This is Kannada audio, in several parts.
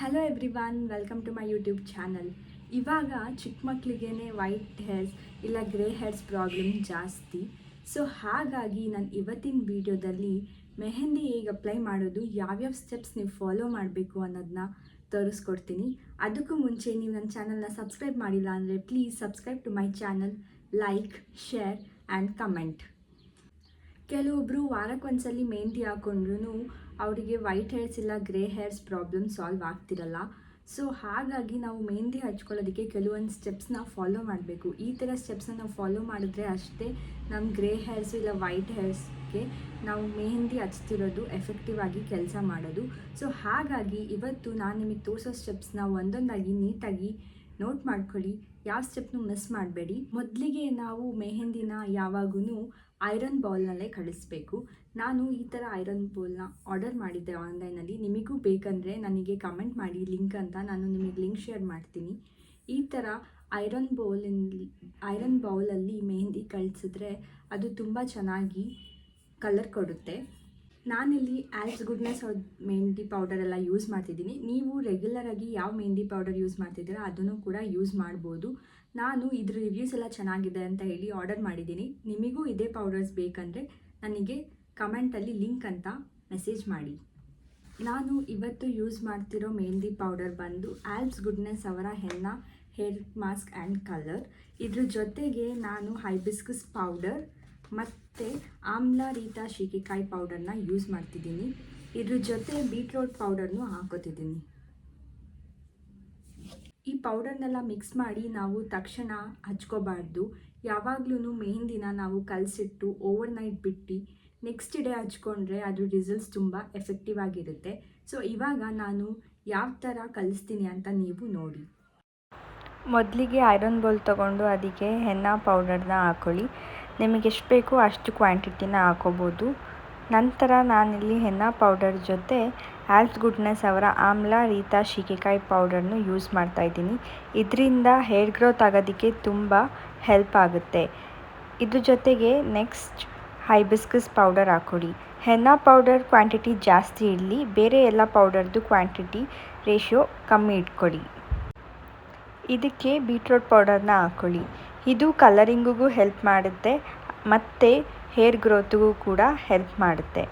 Hello everyone, welcome to my YouTube channel. ಇವಾಗ ಚಿಕ್ಕ ಮಕ್ಕಳಿಗೇ ವೈಟ್ ಹೇರ್ಸ್ ಇಲ್ಲ ಗ್ರೇ ಹೇರ್ಸ್ ಪ್ರಾಬ್ಲಮ್ ಜಾಸ್ತಿ. ಸೊ ಹಾಗಾಗಿ ನಾನು ಇವತ್ತಿನ ವಿಡಿಯೋದಲ್ಲಿ ಮೆಹಂದಿ ಹೇಗೆ ಅಪ್ಲೈ ಮಾಡೋದು, ಯಾವ್ಯಾವ ಸ್ಟೆಪ್ಸ್ ನೀವು ಫಾಲೋ ಮಾಡಬೇಕು ಅನ್ನೋದನ್ನ ತೋರಿಸ್ಕೊಡ್ತೀನಿ. ಅದಕ್ಕೂ ಮುಂಚೆ ನೀವು ನನ್ನ ಚಾನಲ್ನ ಸಬ್ಸ್ಕ್ರೈಬ್ ಮಾಡಿಲ್ಲ ಅಂದರೆ please subscribe to my channel, like, share and comment. ಕೆಲವೊಬ್ಬರು ವಾರಕ್ಕೊಂದ್ಸಲಿ ಮೆಹಂದಿ ಹಾಕೊಂಡ್ರೂ ಅವರಿಗೆ ವೈಟ್ ಹೇರ್ಸ್ ಇಲ್ಲ ಗ್ರೇ ಹೇರ್ಸ್ ಪ್ರಾಬ್ಲಮ್ ಸಾಲ್ವ್ ಆಗ್ತಿರಲ್ಲ. ಸೊ ಹಾಗಾಗಿ ನಾವು ಮೆಹಂದಿ ಹಚ್ಕೊಳ್ಳೋದಕ್ಕೆ ಕೆಲವೊಂದು ಸ್ಟೆಪ್ಸ್ನ ಫಾಲೋ ಮಾಡಬೇಕು. ಈ ಥರ ಸ್ಟೆಪ್ಸ್ನ ನಾವು ಫಾಲೋ ಮಾಡಿದ್ರೆ ಅಷ್ಟೇ ನಮ್ಮ ಗ್ರೇ ಹೇರ್ಸ್ ಇಲ್ಲ ವೈಟ್ ಹೇರ್ಸ್ಗೆ ನಾವು ಮೆಹಂದಿ ಹಚ್ತಿರೋದು ಎಫೆಕ್ಟಿವ್ ಆಗಿ ಕೆಲಸ ಮಾಡೋದು. ಸೊ ಹಾಗಾಗಿ ಇವತ್ತು ನಾನು ನಿಮಗೆ ತೋರಿಸೋ ಸ್ಟೆಪ್ಸ್ನ ಒಂದೊಂದಾಗಿ ನೀಟಾಗಿ ನೋಟ್ ಮಾಡ್ಕೊಳ್ಳಿ. ಯಾವ ಸ್ಟೆಪ್ನು ಮಿಸ್ ಮಾಡಬೇಡಿ. ಮೊದಲಿಗೆ ನಾವು ಮೆಹಂದಿನ ಯಾವಾಗೂ ಐರನ್ ಬೌಲ್ನಲ್ಲೇ ಕಳಿಸ್ಬೇಕು. ನಾನು ಈ ಥರ ಐರನ್ ಬೌಲ್ನ ಆರ್ಡರ್ ಮಾಡಿದ್ದೆ ಆನ್ಲೈನಲ್ಲಿ. ನಿಮಗೂ ಬೇಕಂದರೆ ನನಗೆ ಕಮೆಂಟ್ ಮಾಡಿ ಲಿಂಕ್ ಅಂತ, ನಾನು ನಿಮಗೆ ಲಿಂಕ್ ಶೇರ್ ಮಾಡ್ತೀನಿ. ಈ ಥರ ಐರನ್ ಬೌಲಲ್ಲಿ ಮೆಹಂದಿ ಕಳಿಸಿದ್ರೆ ಅದು ತುಂಬ ಚೆನ್ನಾಗಿ ಕಲರ್ ಕೊಡುತ್ತೆ. ನಾನಿಲ್ಲಿ ಆಲ್ಸ್ ಗುಡ್ನೆಸ್ ಅವ್ರ ಮೆಹಂದಿ ಪೌಡರ್ ಎಲ್ಲ ಯೂಸ್ ಮಾಡ್ತಿದ್ದೀನಿ. ನೀವು ರೆಗ್ಯುಲರಾಗಿ ಯಾವ ಮೆಹಂದಿ ಪೌಡರ್ ಯೂಸ್ ಮಾಡ್ತಿದ್ದೀರಾ ಅದನ್ನು ಕೂಡ ಯೂಸ್ ಮಾಡ್ಬೋದು. ನಾನು ಇದ್ರ ರಿವ್ಯೂಸ್ ಎಲ್ಲ ಚೆನ್ನಾಗಿದೆ ಅಂತ ಹೇಳಿ ಆರ್ಡರ್ ಮಾಡಿದ್ದೀನಿ. ನಿಮಗೂ ಇದೇ ಪೌಡರ್ಸ್ ಬೇಕಂದರೆ ನನಗೆ ಕಮೆಂಟಲ್ಲಿ ಲಿಂಕ್ ಅಂತ ಮೆಸೇಜ್ ಮಾಡಿ. ನಾನು ಇವತ್ತು ಯೂಸ್ ಮಾಡ್ತಿರೋ ಮೆಹಂದಿ ಪೌಡರ್ ಬಂದು ಆಲ್ಸ್ ಗುಡ್ನೆಸ್ ಅವರ Henna hair mask and colour. ಇದ್ರ ಜೊತೆಗೆ ನಾನು ಹೈಬಿಸ್ಕಸ್ ಪೌಡರ್ ಮತ್ತು ಆಮ್ಲಾರೀತಾ ಶೀಗೆಕಾಯಿ ಪೌಡರ್ನ ಯೂಸ್ ಮಾಡ್ತಿದ್ದೀನಿ. ಇದ್ರ ಜೊತೆ ಬೀಟ್ರೋಟ್ ಪೌಡರ್ನು ಹಾಕೋತಿದ್ದೀನಿ. ಈ ಪೌಡರ್ನೆಲ್ಲ ಮಿಕ್ಸ್ ಮಾಡಿ ನಾವು ತಕ್ಷಣ ಹಚ್ಕೋಬಾರ್ದು. ಯಾವಾಗಲೂ ಮೆಹಂದಿನ ನಾವು ಕಲಸಿಟ್ಟು ಓವರ್ನೈಟ್ ಬಿಟ್ಟು ನೆಕ್ಸ್ಟ್ ಡೇ ಹಚ್ಕೊಂಡ್ರೆ ಅದ್ರ ರಿಸಲ್ಟ್ಸ್ ತುಂಬ ಎಫೆಕ್ಟಿವ್ ಆಗಿರುತ್ತೆ. ಸೊ ಇವಾಗ ನಾನು ಯಾವ ಥರ ಕಲಿಸ್ತೀನಿ ಅಂತ ನೀವು ನೋಡಿ. ಮೊದಲಿಗೆ ಐರನ್ ಬೌಲ್ ತೊಗೊಂಡು ಅದಕ್ಕೆ ಹೆನ್ನಾ ಪೌಡರ್ನ ಹಾಕ್ಕೊಳ್ಳಿ. ನಿಮಗೆ ಎಷ್ಟು ಬೇಕು ಅಷ್ಟು ಕ್ವಾಂಟಿಟಿನ ಹಾಕೋಬೋದು. ನಂತರ ನಾನಿಲ್ಲಿ ಹೆನ್ನಾ ಪೌಡರ್ ಜೊತೆ ಆಲ್ಸ್ ಗುಡ್ನೆಸ್ ಅವರ ಆಮ್ಲಾರೀತಾ ಶೀಗೆಕಾಯಿ ಪೌಡರ್ನು ಯೂಸ್ ಮಾಡ್ತಾಯಿದ್ದೀನಿ. ಇದರಿಂದ ಹೇರ್ ಗ್ರೋತ್ ಆಗೋದಕ್ಕೆ ತುಂಬ ಹೆಲ್ಪ್ ಆಗುತ್ತೆ. ಇದ್ರ ಜೊತೆಗೆ ನೆಕ್ಸ್ಟ್ ಹೈಬಿಸ್ಕಸ್ ಪೌಡರ್ ಹಾಕ್ಕೊಡಿ. ಹೆನ್ನಾ ಪೌಡರ್ ಕ್ವಾಂಟಿಟಿ ಜಾಸ್ತಿ ಇರಲಿ, ಬೇರೆ ಎಲ್ಲ ಪೌಡರ್ದು ಕ್ವಾಂಟಿಟಿ ರೇಷಿಯೋ ಕಮ್ಮಿ ಇಟ್ಕೊಳ್ಳಿ. ಇದಕ್ಕೆ ಬೀಟ್ರೋಟ್ ಪೌಡರ್ನ ಹಾಕ್ಕೊಳ್ಳಿ. ಇದು ಕಲರಿಂಗಿಗೂ ಹೆಲ್ಪ್ ಮಾಡುತ್ತೆ ಮತ್ತು ಹೇರ್ ಗ್ರೋತ್ಗೂ ಕೂಡ ಹೆಲ್ಪ್ ಮಾಡುತ್ತೆ.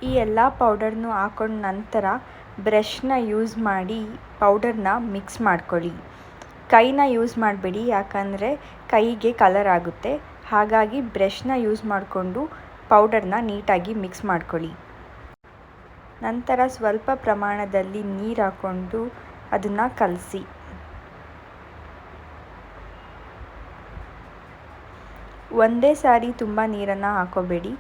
ಈ ಎಲ್ಲ ಪೌಡರ್ನು ಹಾಕೊಂಡ ನಂತರ ಬ್ರಷ್ನ ಯೂಸ್ ಮಾಡಿ ಪೌಡರ್ನ ಮಿಕ್ಸ್ ಮಾಡ್ಕೊಳ್ಳಿ. ಕೈನ ಯೂಸ್ ಮಾಡಬೇಡಿ, ಯಾಕಂದರೆ ಕೈಗೆ ಕಲರ್ ಆಗುತ್ತೆ. ಹಾಗಾಗಿ ಬ್ರಷ್ನ ಯೂಸ್ ಮಾಡಿಕೊಂಡು ಪೌಡರ್ನ ನೀಟಾಗಿ ಮಿಕ್ಸ್ ಮಾಡ್ಕೊಳ್ಳಿ. ನಂತರ ಸ್ವಲ್ಪ ಪ್ರಮಾಣದಲ್ಲಿ ನೀರು ಹಾಕ್ಕೊಂಡು ಅದನ್ನು ಕಲಸಿ. ಒಂದೇ ಸಾರಿ ತುಂಬ ನೀರನ್ನು ಹಾಕೋಬೇಡಿ.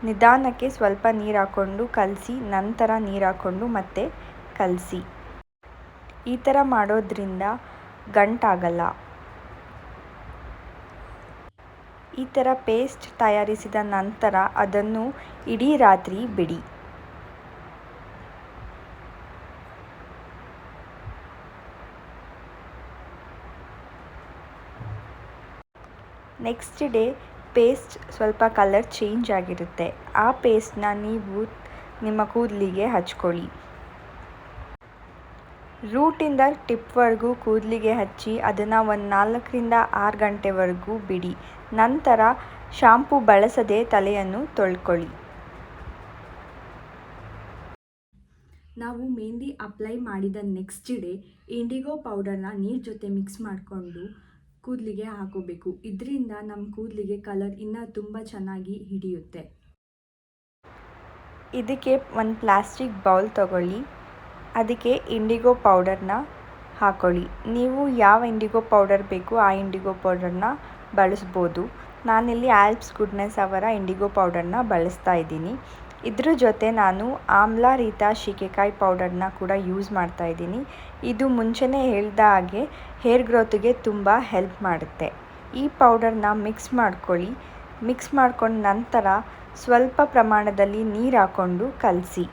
ನಿಧಾನಕ್ಕೆ ಸ್ವಲ್ಪ ನೀರು ಹಾಕ್ಕೊಂಡು ಕಲಸಿ, ನಂತರ ನೀರು ಹಾಕ್ಕೊಂಡು ಮತ್ತೆ ಕಲಸಿ. ಈ ಥರ ಮಾಡೋದ್ರಿಂದ ಗಂಟಾಗಲ್ಲ. ಈ ಥರ ಪೇಸ್ಟ್ ತಯಾರಿಸಿದ ನಂತರ ಅದನ್ನು ಇಡೀ ರಾತ್ರಿ ಬಿಡಿ. ನೆಕ್ಸ್ಟ್ ಡೇ ಪೇಸ್ಟ್ ಸ್ವಲ್ಪ ಕಲರ್ ಚೇಂಜ್ ಆಗಿರುತ್ತೆ. ಆ ಪೇಸ್ಟ್ನ ನೀವು ನಿಮ್ಮ ಕೂದಲಿಗೆ ಹಚ್ಕೊಳ್ಳಿ. ರೂಟಿಂದ ಟಿಪ್ವರೆಗೂ ಕೂದಲಿಗೆ ಹಚ್ಚಿ ಅದನ್ನು ಒಂದು 4ರಿಂದ 6 ಗಂಟೆವರೆಗೂ ಬಿಡಿ. ನಂತರ ಶಾಂಪೂ ಬಳಸದೆ ತಲೆಯನ್ನು ತೊಳ್ಕೊಳ್ಳಿ. ನಾವು ಮೆಹಂದಿ ಅಪ್ಲೈ ಮಾಡಿದ ನೆಕ್ಸ್ಟ್ ಡೇ ಇಂಡಿಗೋ ಪೌಡರ್ನ ನೀರು ಜೊತೆ ಮಿಕ್ಸ್ ಮಾಡಿಕೊಂಡು ಕೂದಲಿಗೆ ಹಾಕೋಬೇಕು. ಇದರಿಂದ ನಮ್ಮ ಕೂದಲಿಗೆ ಕಲರ್ ಇನ್ನೂ ತುಂಬ ಚೆನ್ನಾಗಿ ಹಿಡಿಯುತ್ತೆ. ಇದಕ್ಕೆ ಒಂದು ಪ್ಲಾಸ್ಟಿಕ್ ಬೌಲ್ ತಗೊಳ್ಳಿ. ಅದಕ್ಕೆ ಇಂಡಿಗೋ ಪೌಡರ್ನ ಹಾಕ್ಕೊಳ್ಳಿ. ನೀವು ಯಾವ ಇಂಡಿಗೋ ಪೌಡರ್ ಬೇಕು ಆ ಇಂಡಿಗೋ ಪೌಡರ್ನ ಬಳಸ್ಬೋದು. ನಾನಿಲ್ಲಿ ಆಲ್ಸ್ ಗುಡ್ನೆಸ್ ಅವರ ಇಂಡಿಗೋ ಪೌಡರ್ನ ಬಳಸ್ತಾ ಇದ್ದೀನಿ. ಇದ್ರ ಜೊತೆ ನಾನು ಆಮ್ಲಾರೀತಾ ಶೀಗೆಕಾಯಿ ಪೌಡರ್ನ ಕೂಡ ಯೂಸ್ ಮಾಡ್ತಾಯಿದ್ದೀನಿ. ಇದು ಮುಂಚೆನೇ ಹೇಳಿದ ಹಾಗೆ ಹೇರ್ ಗ್ರೋತ್ಗೆ ತುಂಬ ಹೆಲ್ಪ್ ಮಾಡುತ್ತೆ. ಈ ಪೌಡರ್ನ ಮಿಕ್ಸ್ ಮಾಡ್ಕೊಳ್ಳಿ. ಮಿಕ್ಸ್ ಮಾಡ್ಕೊಂಡ ನಂತರ ಸ್ವಲ್ಪ ಪ್ರಮಾಣದಲ್ಲಿ ನೀರು ಹಾಕ್ಕೊಂಡು ಕಲಸಿ.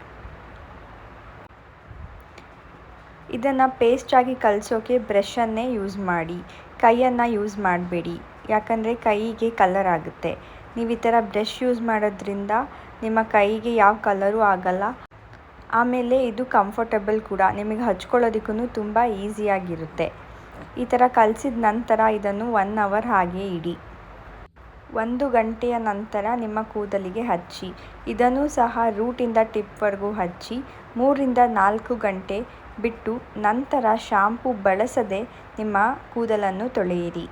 ಇದನ್ನು ಪೇಸ್ಟಾಗಿ ಕಲಸೋಕ್ಕೆ ಬ್ರಷನ್ನೇ ಯೂಸ್ ಮಾಡಿ, ಕೈಯನ್ನು ಯೂಸ್ ಮಾಡಬೇಡಿ, ಯಾಕಂದರೆ ಕೈಗೆ ಕಲರ್ ಆಗುತ್ತೆ. ನೀವು ಈ ಥರ ಬ್ರಷ್ ಯೂಸ್ ಮಾಡೋದ್ರಿಂದ ನಿಮ್ಮ ಕೈಗೆ ಯಾವ ಕಲರೂ ಆಗಲ್ಲ ಆಮೇಲೆ ಇದು ಕಂಫರ್ಟಬಲ್ ಕೂಡ, ನಿಮಗೆ ಹಚ್ಕೊಳ್ಳೋದಕ್ಕೂ ತುಂಬ ಈಸಿಯಾಗಿರುತ್ತೆ. ಈ ಥರ ಕಲಸಿದ ನಂತರ ಇದನ್ನು 1 ಅವರ್ ಹಾಗೆ ಇಡಿ. 1 ಗಂಟೆಯ ನಂತರ ನಿಮ್ಮ ಕೂದಲಿಗೆ ಹಚ್ಚಿ. ಇದನ್ನು ಸಹ ರೂಟಿಂದ ಟಿಪ್ವರೆಗೂ ಹಚ್ಚಿ 3ರಿಂದ 4 ಗಂಟೆ ಬಿಟ್ಟು ನಂತರ ಶಾಂಪೂ ಬಳಸದೆ ನಿಮ್ಮ ಕೂದಲನ್ನು ತೊಳೆಯಿರಿ.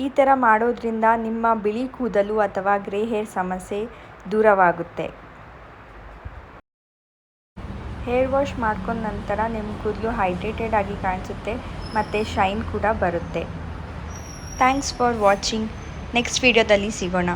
ಈ ಥರ ಮಾಡೋದ್ರಿಂದ ನಿಮ್ಮ ಬಿಳಿ ಕೂದಲು ಅಥವಾ ಗ್ರೇ ಹೇರ್ ಸಮಸ್ಯೆ ದೂರವಾಗುತ್ತೆ. ಹೇರ್ ವಾಶ್ ಮಾಡ್ಕೊಂಡ ನಂತರ ನಿಮ್ಮ ಕೂದಲು ಹೈಡ್ರೇಟೆಡ್ ಆಗಿ ಕಾಣಿಸುತ್ತೆ ಮತ್ತು ಶೈನ್ ಕೂಡ ಬರುತ್ತೆ. Thanks for watching. ನೆಕ್ಸ್ಟ್ ವಿಡಿಯೋದಲ್ಲಿ ಸಿಗೋಣ.